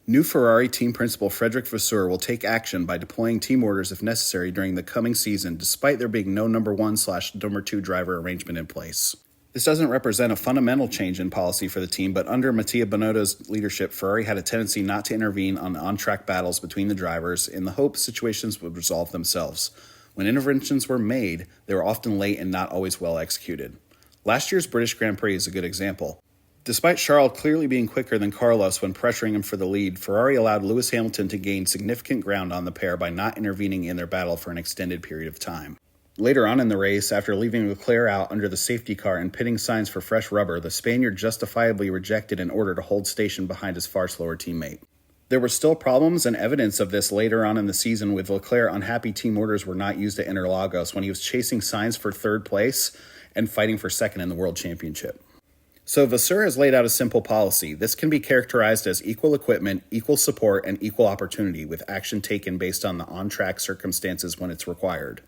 New Ferrari team principal Frederic Vasseur will take action by deploying team orders if necessary during the coming season, despite there being no number 1/number 2 driver arrangement in place. This doesn't represent a fundamental change in policy for the team, but under Mattia Binotto's leadership, Ferrari had a tendency not to intervene on on-track battles between the drivers in the hope situations would resolve themselves. When interventions were made, they were often late and not always well executed. Last year's British Grand Prix is a good example. Despite Charles clearly being quicker than Carlos when pressuring him for the lead, Ferrari allowed Lewis Hamilton to gain significant ground on the pair by not intervening in their battle for an extended period of time. Later on in the race, after leaving Leclerc out under the safety car and pitting Sainz for fresh rubber, the Spaniard justifiably rejected an order to hold station behind his far slower teammate. There were still problems and evidence of this later on in the season, with Leclerc unhappy team orders were not used at Interlagos when he was chasing Sainz for third place and fighting for second in the World Championship. So Vasseur has laid out a simple policy. This can be characterized as equal equipment, equal support, and equal opportunity, with action taken based on the on-track circumstances when it's required.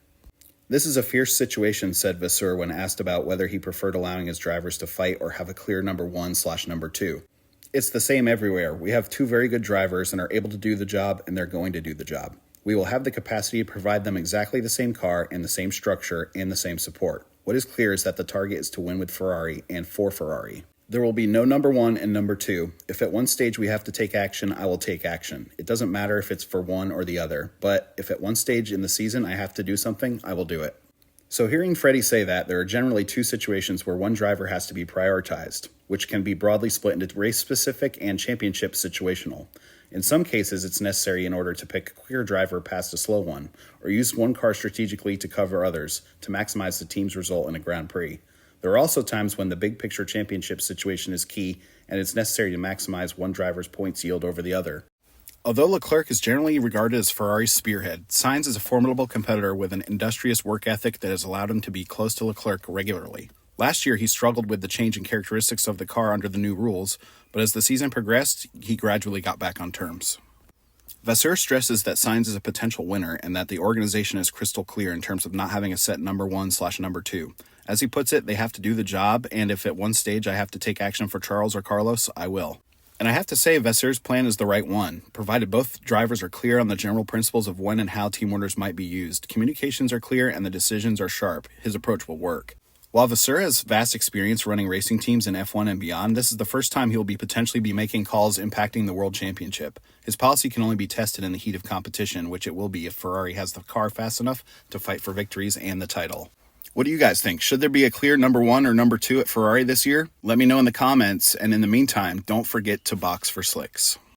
This is a fierce situation, said Vasseur when asked about whether he preferred allowing his drivers to fight or have a clear number 1/number 2. It's the same everywhere. We have two very good drivers and are able to do the job, and they're going to do the job. We will have the capacity to provide them exactly the same car and the same structure and the same support. What is clear is that the target is to win with Ferrari and for Ferrari. There will be no number 1 and number 2. If at one stage we have to take action, I will take action. It doesn't matter if it's for one or the other, but if at one stage in the season I have to do something, I will do it. So hearing Freddie say that, there are generally two situations where one driver has to be prioritized, which can be broadly split into race-specific and championship situational. In some cases, it's necessary in order to pick a quicker driver past a slow one, or use one car strategically to cover others to maximize the team's result in a Grand Prix. There are also times when the big picture championship situation is key, and it's necessary to maximize one driver's points yield over the other. Although Leclerc is generally regarded as Ferrari's spearhead, Sainz is a formidable competitor with an industrious work ethic that has allowed him to be close to Leclerc regularly. Last year, he struggled with the change in characteristics of the car under the new rules, but as the season progressed, he gradually got back on terms. Vasseur stresses that Sainz is a potential winner and that the organization is crystal clear in terms of not having a set number 1/number 2. As he puts it, they have to do the job, and if at one stage I have to take action for Charles or Carlos, I will. And I have to say, Vasseur's plan is the right one. Provided both drivers are clear on the general principles of when and how team orders might be used, communications are clear, and the decisions are sharp, his approach will work. While Vasseur has vast experience running racing teams in F1 and beyond, this is the first time he will potentially be making calls impacting the World Championship. His policy can only be tested in the heat of competition, which it will be if Ferrari has the car fast enough to fight for victories and the title. What do you guys think? Should there be a clear number 1 or number 2 at Ferrari this year? Let me know in the comments, and in the meantime, don't forget to box for slicks.